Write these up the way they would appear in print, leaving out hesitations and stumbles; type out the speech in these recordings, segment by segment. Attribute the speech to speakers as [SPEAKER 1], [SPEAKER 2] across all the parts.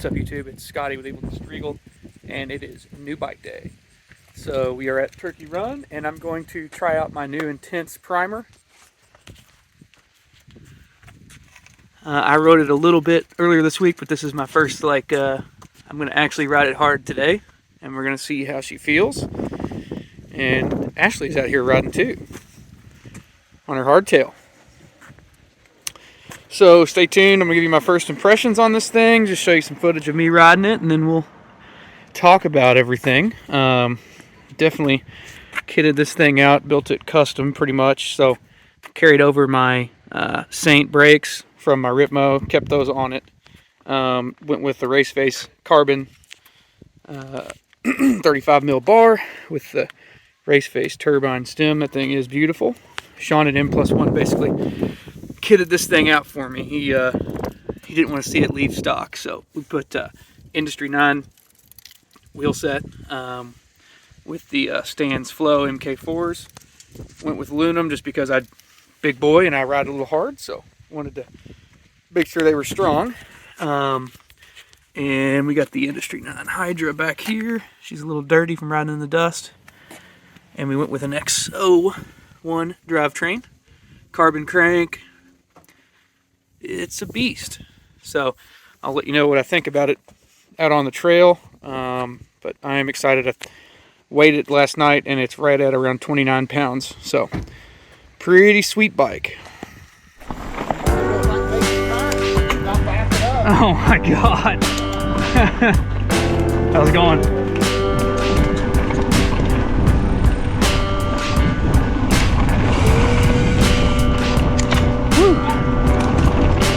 [SPEAKER 1] What's up, YouTube? It's Scotty with Evel and KeStriegel, and it is new bike day. So we are at Turkey Run, and I'm going to try out my new Intense primer. I rode it a little bit earlier this week, but this is my first, I'm going to actually ride it hard today, and we're going to see how she feels. And Ashley's out here riding too, on her hardtail. So stay tuned. I'm going to give you my first impressions on this thing, just show you some footage of me riding it, and then we'll talk about everything. Definitely kitted this thing out, built it custom pretty much. So carried over my Saint Brakes from my Ripmo, kept those on it. Went with the Raceface carbon 35mm bar with the Raceface turbine stem. That thing is beautiful. Sean at N+1 basically kitted this thing out for me. He didn't want to see it leave stock, so we put Industry 9 wheel set with the Stan's Flow MK4s. Went with aluminum just because I'm big boy and I ride a little hard, so wanted to make sure they were strong. And we got the Industry 9 Hydra back here. She's a little dirty from riding in the dust. And we went with an XO1 Drivetrain, carbon crank. It's a beast. So I'll let you know what I think about it out on the trail. But I am excited. I weighed it last night and it's right at around 29 pounds. So pretty sweet bike. Oh my God. How's it going?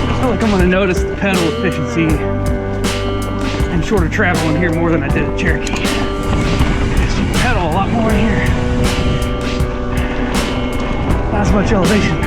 [SPEAKER 1] I feel like I'm going to notice the pedal efficiency and shorter travel in here more than I did at Cherokee. Just pedal a lot more in here. Not as much elevation.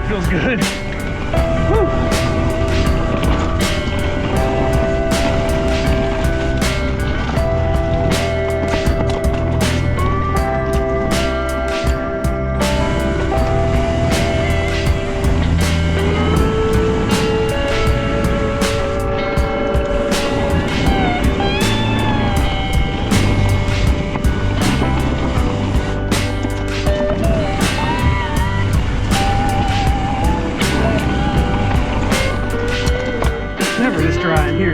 [SPEAKER 1] Feels good. Woo. Never this dry in here.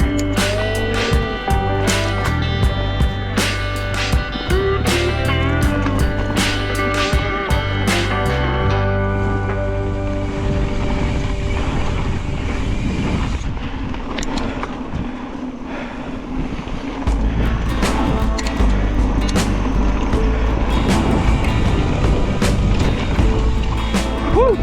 [SPEAKER 1] Woo!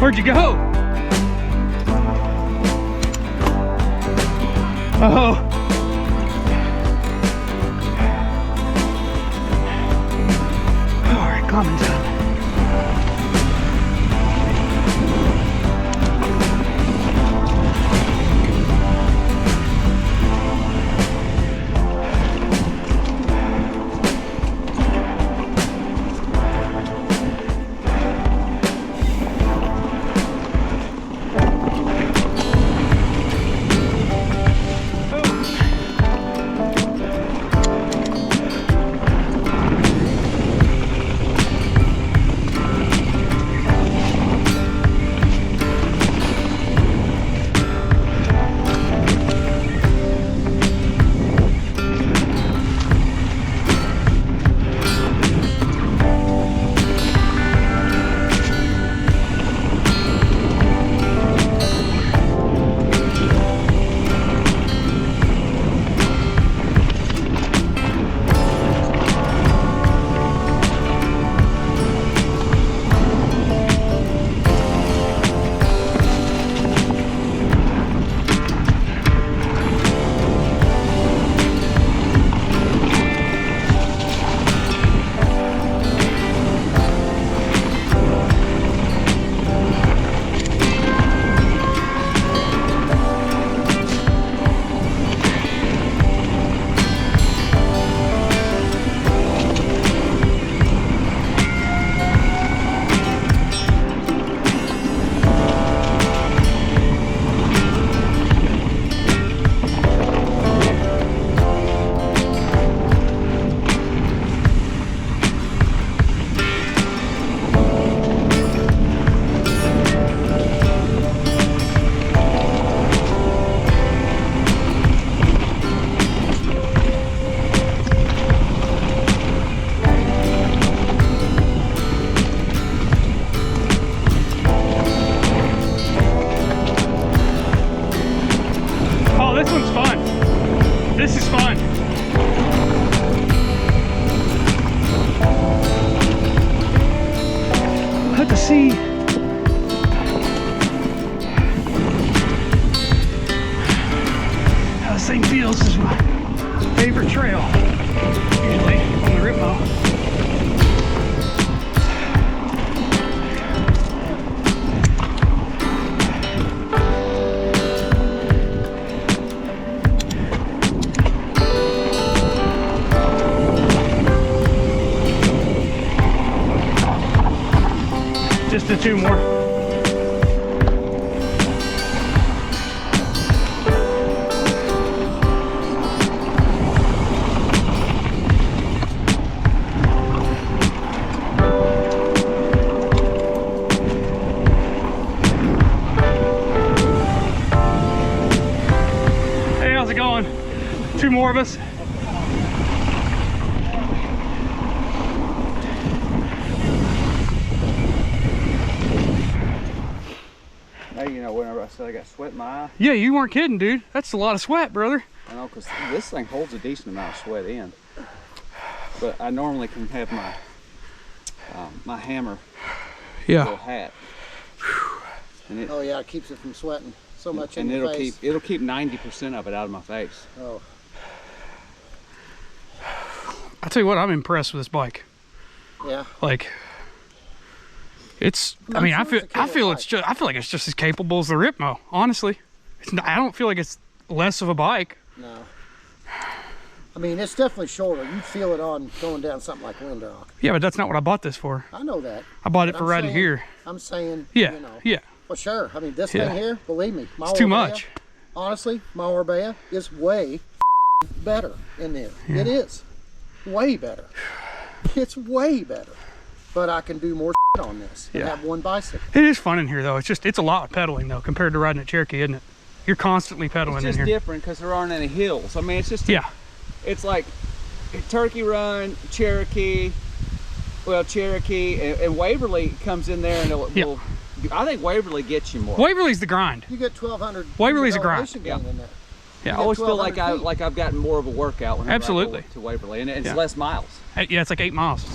[SPEAKER 1] Where'd you go? Oh. All right, climbing time. see. How this thing feels is my favorite trail, usually on the Ripmo. Just the two more. Hey, how's it going? Two more of us.
[SPEAKER 2] You know, whenever I said I got sweat in my eye.
[SPEAKER 1] Yeah, you weren't kidding, dude. That's a lot of sweat, brother.
[SPEAKER 2] I know, because this thing holds a decent amount of sweat in. But I normally can have my my hammer little hat. And it,
[SPEAKER 3] oh yeah, it keeps it from sweating so much in
[SPEAKER 2] and
[SPEAKER 3] your face.
[SPEAKER 2] it'll keep 90% of it out of my face.
[SPEAKER 3] Oh.
[SPEAKER 1] I tell you what, I'm impressed with this bike.
[SPEAKER 3] Yeah.
[SPEAKER 1] Like, it's, I mean, I feel like it's just as capable as the Ripmo, honestly. I don't feel like it's less of a bike.
[SPEAKER 3] No. I mean, it's definitely shorter. You feel it on going down something like Windrock.
[SPEAKER 1] Yeah, but that's not what I bought this for.
[SPEAKER 3] I know that.
[SPEAKER 1] I bought it for riding here.
[SPEAKER 3] I'm saying,
[SPEAKER 1] yeah,
[SPEAKER 3] you know.
[SPEAKER 1] Yeah.
[SPEAKER 3] Well, sure. I mean, this thing here, believe me.
[SPEAKER 1] It's too much.
[SPEAKER 3] Honestly, my Orbea is way better in there.
[SPEAKER 1] Yeah.
[SPEAKER 3] It is. Way better. It's way better. But I can do more on this and have one bicycle.
[SPEAKER 1] It is fun in here though. It's a lot of pedaling though compared to riding a Cherokee, isn't it? You're constantly pedaling in here.
[SPEAKER 2] It's just different because there aren't any hills. I mean, it's just it's like Turkey Run, Cherokee, and Waverly comes in there and it'll I think Waverly gets you more.
[SPEAKER 1] Waverly's the grind.
[SPEAKER 3] You get 1,200.
[SPEAKER 1] Waverly's a grind.
[SPEAKER 3] In there.
[SPEAKER 2] Yeah, I always feel like I've gotten more of a workout whenever I go to Waverly, and it's less miles.
[SPEAKER 1] Yeah, it's like 8 miles.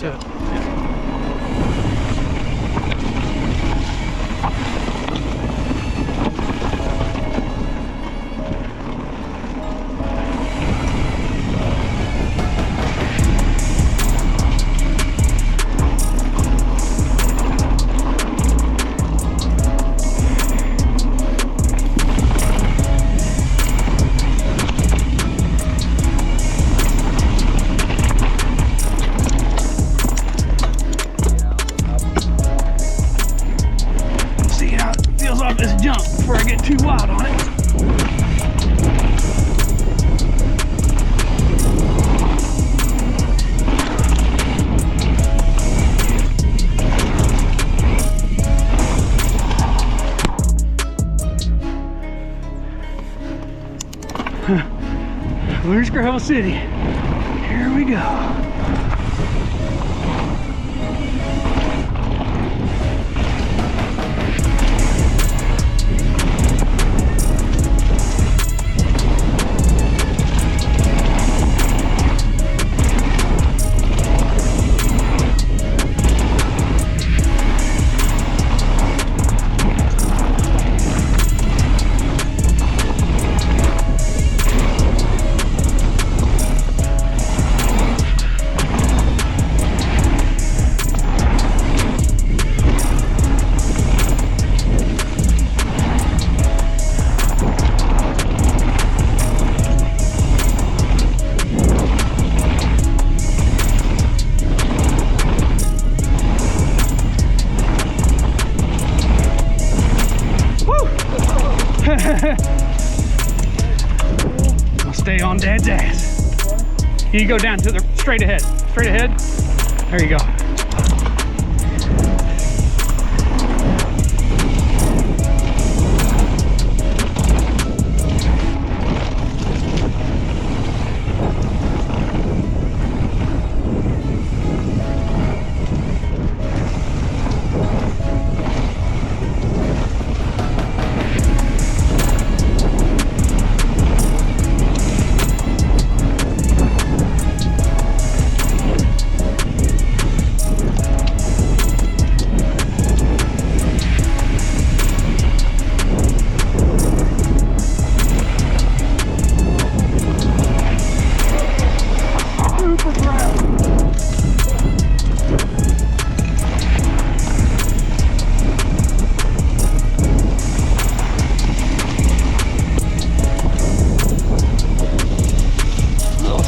[SPEAKER 1] Where's Gravel City? Here we go. I'll stay on Dad's ass. You go down to the straight ahead. Straight ahead. There you go.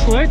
[SPEAKER 1] Slick.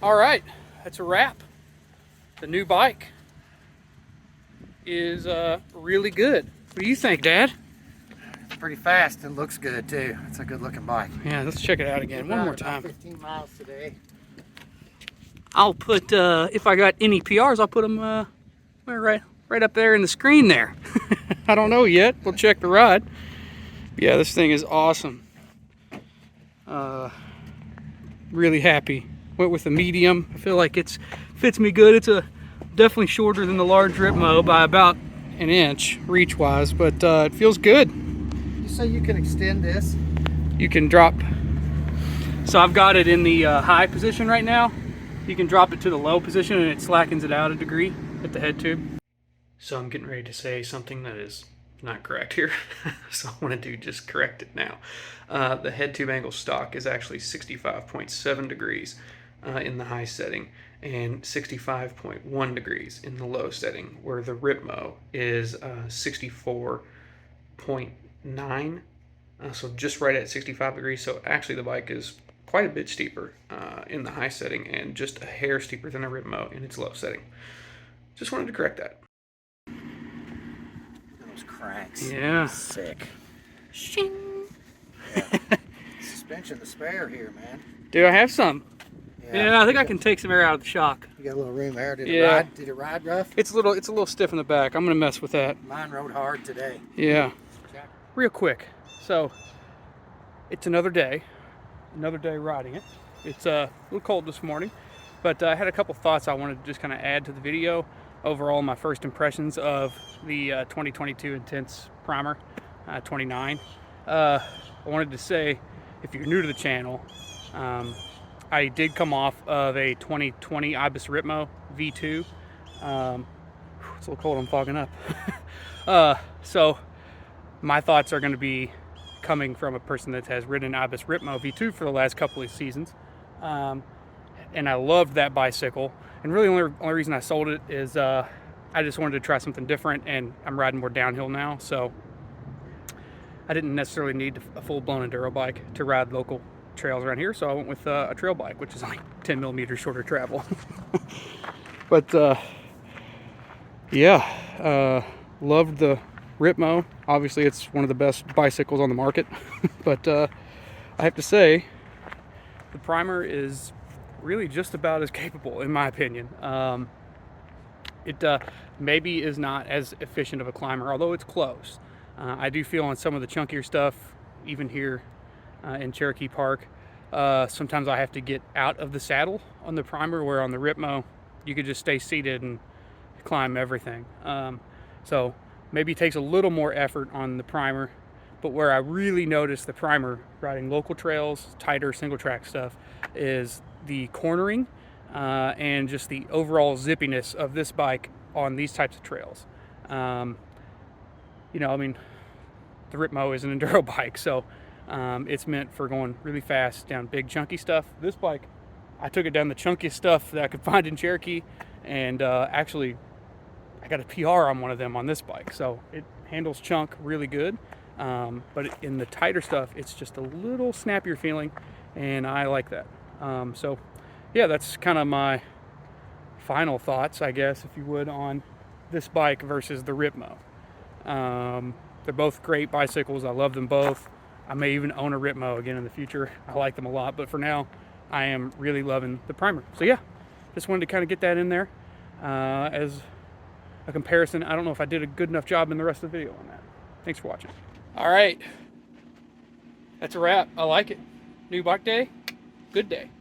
[SPEAKER 1] All right, that's a wrap. The new bike is really good. What do you think, Dad?
[SPEAKER 3] It's pretty fast and looks good too. It's a good looking bike.
[SPEAKER 1] Yeah, let's check it out again one more time.
[SPEAKER 3] 15 miles today.
[SPEAKER 1] I'll put, if I got any PRs, I'll put them right up there in the screen there. I don't know yet. We'll check the ride. Yeah, this thing is awesome. Really happy. Went with a medium. I feel like it fits me good. It's definitely shorter than the large Ripmo by about an inch reach-wise, but it feels good.
[SPEAKER 3] So you can extend this?
[SPEAKER 1] You can drop. So I've got it in the high position right now. You can drop it to the low position and it slackens it out a degree at the head tube. So I'm getting ready to say something that is not correct here. So I want to just correct it now. The head tube angle stock is actually 65.7 degrees in the high setting and 65.1 degrees in the low setting, where the Ripmo is 64.9, so just right at 65 degrees. So actually the bike is quite a bit steeper in the high setting and just a hair steeper than the Ripmo in its low setting. Just wanted to correct that.
[SPEAKER 3] Those cranks.
[SPEAKER 1] Yeah.
[SPEAKER 3] Sick.
[SPEAKER 1] Shing.
[SPEAKER 3] Yeah. Suspension to spare here, man.
[SPEAKER 1] Do I have some? Yeah, I think I can take some air out of the shock.
[SPEAKER 3] You got a little room there. Did
[SPEAKER 1] Yeah.
[SPEAKER 3] it ride rough?
[SPEAKER 1] It's a little stiff in the back. I'm gonna mess with that.
[SPEAKER 3] Mine rode hard today.
[SPEAKER 1] Yeah. Real quick. So it's another day riding it. It's a little cold this morning, but I had a couple thoughts I wanted to just kind of add to the video. Overall, my first impressions of the 2022 Intense Primer 29. I wanted to say, if you're new to the channel, I did come off of a 2020 Ibis Ripmo V2. It's a little cold, I'm fogging up. So my thoughts are going to be coming from a person that has ridden Ibis Ripmo V2 for the last couple of seasons. And I loved that bicycle. And really the only reason I sold it is I just wanted to try something different, and I'm riding more downhill now, so I didn't necessarily need a full-blown enduro bike to ride local trails around here, so I went with a trail bike, which is like 10 millimeters shorter travel. But yeah, loved the Ripmo. Obviously it's one of the best bicycles on the market. But I have to say the primer is really just about as capable, in my opinion. It maybe is not as efficient of a climber, although it's close. I do feel on some of the chunkier stuff, even here in Cherokee Park, sometimes I have to get out of the saddle on the primer, where on the Ripmo you could just stay seated and climb everything. So maybe it takes a little more effort on the primer, but where I really notice the primer riding local trails, tighter single track stuff, is the cornering and just the overall zippiness of this bike on these types of trails. You know, I mean, the Ripmo is an enduro bike, so it's meant for going really fast down big chunky stuff. This bike, I took it down the chunkiest stuff that I could find in Cherokee, and actually I got a PR on one of them on this bike, so it handles chunk really good. But in the tighter stuff, it's just a little snappier feeling, and I like that. So yeah, that's kind of my final thoughts, I guess, if you would, on this bike versus the Ripmo. They're both great bicycles. I love them both. I may even own a Ripmo again in the future. I like them a lot, but for now I am really loving the primer. So yeah, just wanted to kind of get that in there as a comparison. I don't know if I did a good enough job in the rest of the video on that. Thanks for watching. All right, that's a wrap. I like it. New bike day, good day.